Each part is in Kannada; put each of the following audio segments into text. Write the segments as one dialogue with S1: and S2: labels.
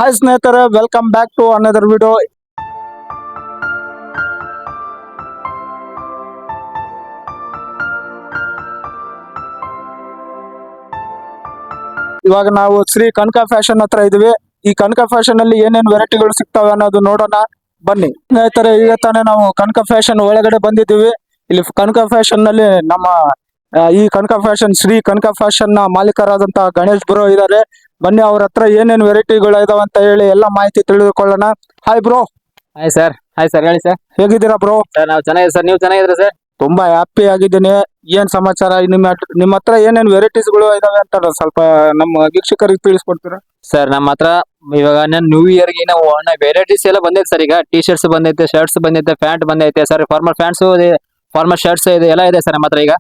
S1: ಹಾಯ್ ಸ್ನೇಹಿತರೆ, welcome back to another video. ಇವಾಗ ನಾವು ಶ್ರೀ ಕನಕ ಫ್ಯಾಷನ್ ಹತ್ರ ಇದೀವಿ. ಈ ಕನಕ ಫ್ಯಾಷನ್ ಅಲ್ಲಿ ಏನೇನ್ ವೆರೈಟಿಗಳು ಸಿಗ್ತವೆ ಅನ್ನೋದು ನೋಡೋಣ ಬನ್ನಿ ಸ್ನೇಹಿತರೆ. ಈಗ ತಾನೇ ನಾವು ಕನಕ ಫ್ಯಾಷನ್ ಒಳಗಡೆ ಬಂದಿದ್ದೀವಿ. ಇಲ್ಲಿ ಕನಕ ಫ್ಯಾಷನ್ ನಲ್ಲಿ ನಮ್ಮ ಈ ಕನಕ ಫ್ಯಾಷನ್ ಶ್ರೀ ಕನಕ ಫ್ಯಾಷನ್ ನ ಮಾಲೀಕರಾದಂತಹ ಗಣೇಶ್ ಬ್ರೋ ಇದ್ದಾರೆ. ಬನ್ನಿ ಅವ್ರ ಹತ್ರ ಏನೇನ್ ವೆರೈಟಿಗಳು ಇದಾವ ಅಂತ ಹೇಳಿ ಎಲ್ಲ ಮಾಹಿತಿ ತಿಳಿದುಕೊಳ್ಳೋಣ. Hi bro.
S2: Hi sir. ಹೇಳಿ ಸರ್.
S1: ಹೇಗಿದ್ದೀರಾ ಬ್ರೋ?
S2: ಸರ್ ನಾವು ಚೆನ್ನಾಗಿದೆ ಸರ್, ನೀವು ಚೆನ್ನಾಗಿದ್ದೀರಾ ಸರ್?
S1: ತುಂಬಾ ಹ್ಯಾಪಿ ಆಗಿದ್ದೀನಿ. ಏನ್ ಸಮಾಚಾರ? ನಿಮ್ಮ ಹತ್ರ ಏನೇನ್ ವೆರೈಟೀಸ್ ಗಳು ಇದಾವೆ ಅಂತ ಸ್ವಲ್ಪ ನಮ್ಮ ವೀಕ್ಷಕರಿಗೆ ತಿಳಿಸ್ಕೊಡ್ತೀರಾ?
S2: ಸರ್ ನಮ್ಮ ಹತ್ರ ಇವಾಗ ನ್ಯೂ ಇಯರ್ ಗೆ ನಾವು ವೆರೈಟೀಸ್ ಎಲ್ಲ ಬಂದೈತೆ ಸರ್. ಈಗ ಟಿ ಶರ್ಟ್ಸ್ ಬಂದೈತೆ, ಶರ್ಟ್ಸ್ ಬಂದೈತೆ, ಪ್ಯಾಂಟ್ ಬಂದೈತೆ ಸರ್, ಫಾರ್ಮಲ್ ಪ್ಯಾಂಟ್ಸ್ ಇದೆ, ಫಾರ್ಮಲ್ ಶರ್ಟ್ಸ್ ಇದೆ, ಎಲ್ಲ ಇದೆ ಸರ್ ನಮ್ಮ ಹತ್ರ. ಈಗ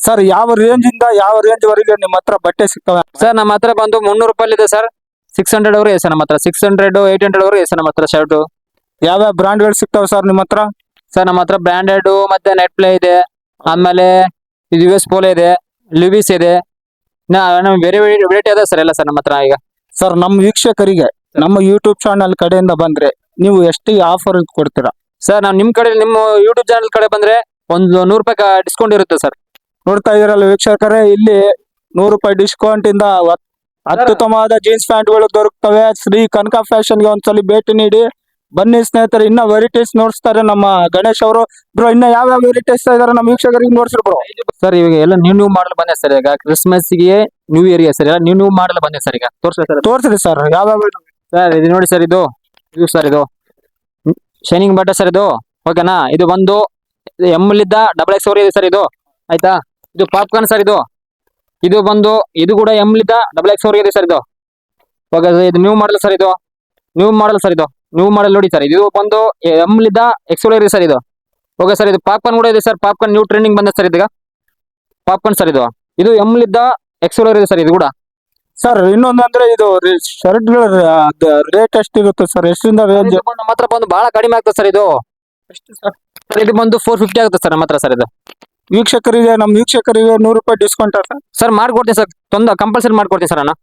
S1: ಸರ್ ಯಾವ ರೇಂಜ್ ಇಂದ ಯಾವ ರೇಂಜ್ ವರೆಗೆ ನಿಮ್ಮ ಹತ್ರ ಬಟ್ಟೆ ಸಿಗ್ತವೆ?
S2: ಸರ್ ನಮ್ಮ ಹತ್ರ ಬಂದು 300 ರೂಪಾಯಿ ಇದೆ ಸರ್. 600 ವರೆಗೆ ಇದೆ ಸರ್ ನಮ್ಮ ಹತ್ರ. 600 800 ವರೆಗೆ ಇದೆ ಸರ್ ನಮ್ಮ ಹತ್ರ ಶರ್ಟ್.
S1: ಯಾವ ಬ್ರಾಂಡ್ಗಳು ಸಿಗ್ತವೆ ಸರ್ ನಿಮ್ಮ ಹತ್ರ?
S2: ಸರ್ ನಮ್ಮ ಹತ್ರ ಬ್ರಾಂಡೆಡ್ ಮತ್ತೆ ನೆಟ್ ಪ್ಲೇ ಇದೆ, ಆಮೇಲೆ US ಪೋಲೋ ಇದೆ, ಲಿವಿಸ್ ಇದೆ, ಬೇರೆ ವೆರೈಟಿ ಅದ ಸರ್ ಎಲ್ಲ ಸರ್ ನಮ್ಮ ಹತ್ರ. ಈಗ
S1: ಸರ್ ನಮ್ಮ ವೀಕ್ಷಕರಿಗೆ ನಮ್ಮ ಯೂಟ್ಯೂಬ್ ಚಾನಲ್ ಕಡೆಯಿಂದ ಬಂದ್ರೆ ನೀವು ಎಷ್ಟು ಆಫರ್ ಕೊಡ್ತೀರಾ?
S2: ಸರ್ ನಾವು ನಿಮ್ಮ ಕಡೆ ನಿಮ್ಮ ಯೂಟ್ಯೂಬ್ ಚಾನಲ್ ಕಡೆ ಬಂದ್ರೆ ಒಂದು 100 ರೂಪಾಯಿ ಡಿಸ್ಕೌಂಟ್ ಇರುತ್ತೆ ಸರ್.
S1: ನೋಡ್ತಾ ಇದೀರಲ್ಲ ವೀಕ್ಷಕರೇ, ಇಲ್ಲಿ 100 ರೂಪಾಯಿ ಡಿಸ್ಕೌಂಟ್ ಇಂದ ಅತ್ಯುತ್ತಮವಾದ ಜೀನ್ಸ್ ಪ್ಯಾಂಟ್ಗಳು ದೊರಕುತ್ತವೆ. ಶ್ರೀ ಕನಕ ಫ್ಯಾಷನ್ ಗೆ ಒಂದ್ಸಲಿ ಭೇಟಿ ನೀಡಿ ಬನ್ನಿ ಸ್ನೇಹಿತರೆ. ಇನ್ನ ವೆರೈಟೀಸ್ ನೋಡಿಸ್ತಾರೆ ನಮ್ಮ ಗಣೇಶ್ ಅವರು. ಬ್ರೋ ಇನ್ನ ಯಾವ ವೆರೈಟೀಸ್ ಇದಾರೆ ನಮ್ಮ ವೀಕ್ಷಕರಿಗೆ ನೋಡ್ಸಿರ್ ಬ್ರೋ.
S2: ಸರ್ ಇವಾಗ ಎಲ್ಲ ನ್ಯೂ ಮಾಡಲ್ ಬಂದಿದೆ ಸರ್. ಈಗ ಕ್ರಿಸ್ಮಸ್ ಗೆ ನ್ಯೂ ಇಯರ್ ಗೆ ಸರ್ ಎಲ್ಲ ನ್ಯೂ ಮಾಡಲ್ ಬಂದಿದೆ ಸರ್. ಈಗ
S1: ತೋರಿಸ್ರಿ ಸರ್ ಯಾವ
S2: ಸರ್. ಇದು ನೋಡಿ ಸರ್, ಇದು ಸರ್, ಇದು ಶೈನಿಂಗ್ ಬಟ್ಟೆ ಸರ್. ಇದು ಓಕೆನಾ? ಇದು ಬಂದು ಎಮ್ಲಿದ್ದ XXL ವರೆಗೆ ಇದೆ ಸರ್. ಇದು ಆಯ್ತಾ? ಇದು ಪಾಪ್ಕಾರ್ನ್ ಸರ್. ಇದು ಬಂದು ಇದು ಕೂಡ ಎಮ್ಲಿದ್ದ XXL ವರೆಗೆ ಇದೆ ಸರ್. ಇದು ಓಕೆ. ಇದು ನ್ಯೂ ಮಾಡಲ್ ಸರ್. ಇದು ನ್ಯೂ ಮಾಡಲ್ ಸರ್. ಇದು ನ್ಯೂ ಮಾಡಲ್ ನೋಡಿ ಸರ್. ಇದು ಬಂದು ಎಮ್ಲಿದ್ದ XXL ಇದೆ ಸರ್. ಇದು ಓಕೆ ಸರ್. ಇದು ಪಾಪ್ಕಾರ್ನ್ ಕೂಡ ಇದೆ ಸರ್. ಪಾಪ್ಕಾರ್ನ್ ನ್ಯೂ ಟ್ರೆಂಡಿಂಗ್ ಬಂದ ಸರ್. ಇದೀಗ ಪಾಪ್ಕಾರ್ನ್ ಸರ್. ಇದು ಎಮ್ಲಿದ್ದ XXL ಇದೆ ಸರ್. ಇದು ಕೂಡ
S1: ಸರ್ ಇನ್ನೊಂದು ಅಂದ್ರೆ ಇದು ಶರ್ಟ್ ಗಳ ರೇಟ್ ಎಷ್ಟಿರುತ್ತೆ ಸರ್? ಎಷ್ಟರಿಂದ ರೇಂಜ್?
S2: ನಮ್ಮ ಹತ್ರ ಬಂದು ಬಹಳ ಕಡಿಮೆ ಆಗ್ತದೆ ಸರ್. ಇದು ಇದು ಬಂದು 450 ಆಗುತ್ತೆ ಸರ್ ನಮ್ಮ ಹತ್ರ ಸರ್. ಇದು
S1: ನಮ್ಮ ವೀಕ್ಷಕರಿಗೆ 100 ರೂಪಾಯಿ ಡಿಸ್ಕೌಂಟ್
S2: ಸರ್ ಮಾಡ್ಕೊಡ್ತೀನಿ ಸರ್. ಕಂಪಲ್ಸರಿ ಮಾಡ್ಕೊಡ್ತೀನಿ ಸರ್ ನಾನು.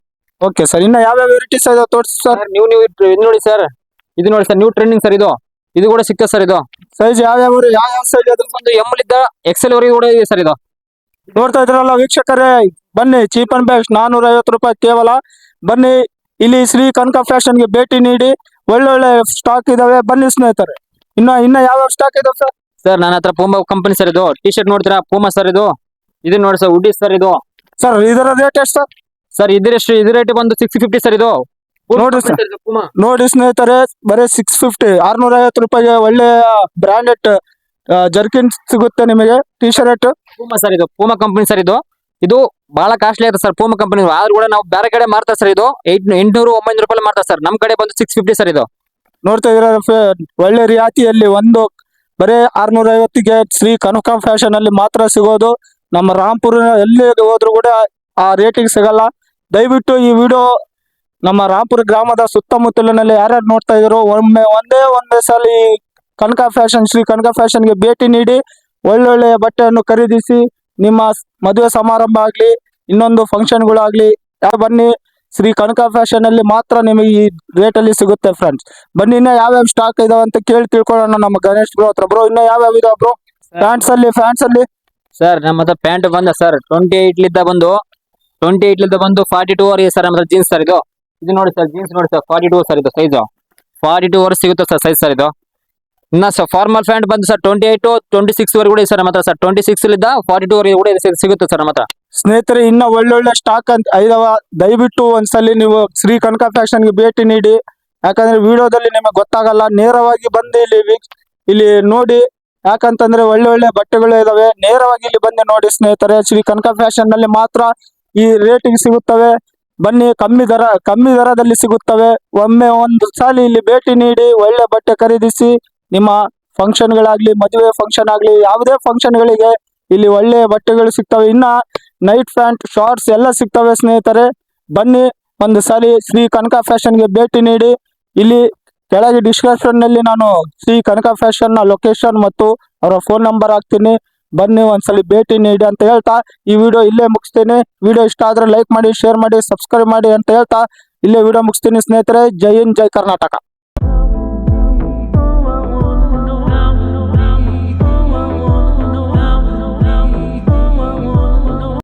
S1: Okay sir. ಇನ್ನ ಯಾವ ವೆರೈಟೀಸ್ ಇದೆ ತೋರಿಸಿ ಸರ್.
S2: ನೀವು ಇದು ನೋಡಿ ಸರ್. ಇದು ನೋಡಿ ಸರ್, ನ್ಯೂ ಟ್ರೆಂಡಿಂಗ್ ಸರ್. ಇದು ಕೂಡ ಸಿಗ್ತದೆ ಸರ್. ಇದು
S1: ಸೈಜ್ ಯಾವ ಸೈಜ್? ಅದು
S2: ಬಂದು ಎಮ್ಲಿದ್ದ XXL ವರೆಗೆ ಕೂಡ ಇದೆ ಸರ್. ಇದು
S1: ನೋಡ್ತಾ ಇದ್ರಲ್ಲ ವೀಕ್ಷಕರೇ, ಬನ್ನಿ ಚೀಪ್ ಅಂಡ್ ಬೆಸ್ಟ್ 450 ರೂಪಾಯಿ ಕೇವಲ. ಬನ್ನಿ ಇಲ್ಲಿ ಶ್ರೀ ಕನಕ ಫ್ಯಾಷನ್ ಗೆ ಭೇಟಿ ನೀಡಿ. ಒಳ್ಳೊಳ್ಳೆ ಸ್ಟಾಕ್ ಇದಾವೆ. ಬನ್ನಿ ಸ್ನೇಹಿತರೆ. ಇನ್ನ ಯಾವ ಸ್ಟಾಕ್ ಇದಾವೆ ಸರ್?
S2: ಸರ್ ನನ್ನ ಹತ್ರ ಪೂಮಾ ಕಂಪನಿ ಸರ್. ಇದು ಟಿ ಶರ್ಟ್ ನೋಡ್ತೀರಾ? Puma sir. ಇದು ನೋಡಿ ಸರ್, ಉಡ್ಡಿ ಸರ್. ಇದು
S1: ಸರ್ ಇದರ ರೇಟ್ ಎಷ್ಟು ಸರ್?
S2: ಸರ್ ಇದು ರೇಟ್ ಬಂದು 650 ಸರ್. ಇದು
S1: ನೋಡಿ ಸ್ನೇಹಿತರೆ, ಬರೀ 650 650 ರೂಪಾಯಿಗೆ ಒಳ್ಳೆ ಬ್ರಾಂಡೆಡ್ ಜರ್ಕಿನ್ ಸಿಗುತ್ತೆ ನಿಮಗೆ. T shirt
S2: Puma sir. ಇದು ಪೂಮಾ ಕಂಪನಿ ಸರ್. ಇದು ಬಹಳ ಕಾಸ್ಟ್ಲಿ ಆಗುತ್ತೆ ಸರ್ ಪೂಮಾ ಕಂಪನಿ. ಆದ್ರೂ ಕೂಡ ನಾವು ಬೇರೆ ಕಡೆ ಮಾರ್ತಾರೆ ಸರ್. ಇದು 800 900 ರೂಪಾಯಿ ಮಾಡ್ತಾರೆ ಸರ್. ನಮ್ಮ ಕಡೆ ಬಂದು 650 ಸರ್. ಇದು
S1: ನೋಡ್ತಾ ಇದ್ರ ಒಳ್ಳೆ ರಿಯಾಯಿತಿಯಲ್ಲಿ ಒಂದು ಬರೀ 650ಗೆ ಶ್ರೀ ಕನಕ ಫ್ಯಾಷನ್ ಅಲ್ಲಿ ಮಾತ್ರ ಸಿಗೋದು. ನಮ್ಮ ರಾಂಪುರ ಎಲ್ಲಿ ಹೋದ್ರು ಕೂಡ ಆ ರೇಟಿಗೆ ಸಿಗಲ್ಲ. ದಯವಿಟ್ಟು ಈ ವಿಡಿಯೋ ನಮ್ಮ ರಾಂಪುರ ಗ್ರಾಮದ ಸುತ್ತಮುತ್ತಲಿನಲ್ಲಿ ಯಾರ್ಯಾರು ನೋಡ್ತಾ ಇದ್ರು ಒಂದೇ ಸಲ ಕನಕ ಫ್ಯಾಷನ್ ಶ್ರೀ ಕನಕ ಫ್ಯಾಷನ್ ಗೆ ಭೇಟಿ ನೀಡಿ ಒಳ್ಳೊಳ್ಳೆ ಬಟ್ಟೆಯನ್ನು ಖರೀದಿಸಿ. ನಿಮ್ಮ ಮದುವೆ ಸಮಾರಂಭ ಆಗ್ಲಿ, ಇನ್ನೊಂದು ಫಂಕ್ಷನ್ಗಳಾಗ್ಲಿ, ಬನ್ನಿ ಶ್ರೀ ಕನಕ ಫ್ಯಾಷನ್ ಅಲ್ಲಿ ಮಾತ್ರ ನಿಮಗೆ ಈ ರೇಟ್ ಅಲ್ಲಿ ಸಿಗುತ್ತೆ ಫ್ರೆಂಡ್ಸ್. ಬನ್ನಿ ಇನ್ನ ಯಾವ್ಯಾವ ಸ್ಟಾಕ್ ಇದಾವ ಅಂತ ಕೇಳಿ ತಿಳ್ಕೊಳ್ಳೋಣ ನಮ್ಮ ಗಣೇಶ್ ಬ್ರೋ ಹತ್ರ. ಬ್ರೋ ಇನ್ನ ಯಾವ್ಯಾವ ಇದಾವ ಬ್ರೋ? ಫ್ಯಾನ್ಸ್ ಅಲ್ಲಿ
S2: ಸರ್ ನಮ್ಮ ಹತ್ರ ಪ್ಯಾಂಟ್ ಬಂದ ಸರ್ 28 ಲಿದ್ದ ಬಂದು 42 ವರೆಗೆ ಸರ್ ನಮ್ಮ ಹತ್ರ ಜೀನ್ಸ್ ಸರ್. ಇದು ನೋಡಿ ಸರ್, ಜೀನ್ಸ್ ನೋಡಿ ಸರ್, 42 ಸರ್. ಇದು ಸೈಜ್ 42 ವರೆಗೆ ಸಿಗುತ್ತೆ ಸರ್ ಸೈಜ್ ಸರ್. ಇನ್ನ ಸರ್ ಫಾರ್ಮಲ್ ಪ್ಯಾಂಟ್ ಬಂದು ಸರ್ 28 26 ವರೆಗೆ ಕೂಡ ಇದೆ ಸರ್ ನಮ್ಮ ಹತ್ರ ಸರ್. 26 ಲಿದ್ದ 42 ವರೆಗೆ ಕೂಡ ಸಿಗುತ್ತೆ ಸರ್ ನಮ್ಮ ಹತ್ರ.
S1: ಸ್ನೇಹಿತರೆ ಇನ್ನ ಒಳ್ಳೊಳ್ಳೆ ಸ್ಟಾಕ್ ಅಂತ ಐದವ. ದಯವಿಟ್ಟು ಒಂದ್ಸಲಿ ನೀವು ಶ್ರೀ ಕನಕ ಫ್ಯಾಷನ್ ಗೆ ಭೇಟಿ ನೀಡಿ. ಯಾಕಂದ್ರೆ ವಿಡಿಯೋದಲ್ಲಿ ನಿಮಗೆ ಗೊತ್ತಾಗಲ್ಲ. ನೇರವಾಗಿ ಬಂದು ಇಲ್ಲಿ ನೋಡಿ. ಯಾಕಂತಂದ್ರೆ ಒಳ್ಳೊಳ್ಳೆ ಬಟ್ಟೆಗಳು ಇದಾವೆ. ನೇರವಾಗಿ ಇಲ್ಲಿ ಬಂದು ನೋಡಿ ಸ್ನೇಹಿತರೆ. ಶ್ರೀ ಕನಕ ಫ್ಯಾಷನ್ ನಲ್ಲಿ ಮಾತ್ರ ಈ ರೇಟಿಗೆ ಸಿಗುತ್ತವೆ. ಬನ್ನಿ, ಕಮ್ಮಿ ದರದಲ್ಲಿ ಸಿಗುತ್ತವೆ. ಒಮ್ಮೆ ಒಂದು ಸಾಲ ಇಲ್ಲಿ ಭೇಟಿ ನೀಡಿ ಒಳ್ಳೆ ಬಟ್ಟೆ ಖರೀದಿಸಿ. ನಿಮ್ಮ ಫಂಕ್ಷನ್ಗಳಾಗ್ಲಿ, ಮದುವೆ ಫಂಕ್ಷನ್ ಆಗ್ಲಿ, ಯಾವುದೇ ಫಂಕ್ಷನ್ಗಳಿಗೆ ಇಲ್ಲಿ ಒಳ್ಳೆ ಬಟ್ಟೆಗಳು ಸಿಗ್ತವೆ. ಇನ್ನ ನೈಟ್ ಪ್ಯಾಂಟ್, ಶಾರ್ಟ್ಸ್ ಎಲ್ಲ ಸಿಗ್ತವೆ ಸ್ನೇಹಿತರೆ. ಬನ್ನಿ ಒಂದು ಸಾರಿ ಶ್ರೀ ಕನಕ ಫ್ಯಾಷನ್ ಗೆ ಭೇಟಿ ನೀಡಿ. ಇಲ್ಲಿ ಕೆಳಗೆ ಡಿಸ್ಕ್ರಿಪ್ಷನ್ ನಲ್ಲಿ ನಾನು ಶ್ರೀ ಕನಕ ಫ್ಯಾಷನ್ ನ ಲೊಕೇಶನ್ ಮತ್ತು ಅವರ ಫೋನ್ ನಂಬರ್ ಹಾಕ್ತೀನಿ. ಬನ್ನಿ ಒಂದ್ಸಲಿ ಭೇಟಿ ನೀಡಿ ಅಂತ ಹೇಳ್ತಾ ಈ ವಿಡಿಯೋ ಇಲ್ಲೇ ಮುಗಿಸ್ತೇನೆ. ವಿಡಿಯೋ ಇಷ್ಟ ಆದ್ರೆ ಲೈಕ್ ಮಾಡಿ, ಶೇರ್ ಮಾಡಿ, ಸಬ್ಸ್ಕ್ರೈಬ್ ಮಾಡಿ ಅಂತ ಹೇಳ್ತಾ ಇಲ್ಲೇ ವಿಡಿಯೋ ಮುಗಿಸ್ತೀನಿ ಸ್ನೇಹಿತರೆ. ಜೈ ಹಿಂದ್, ಜೈ ಕರ್ನಾಟಕ.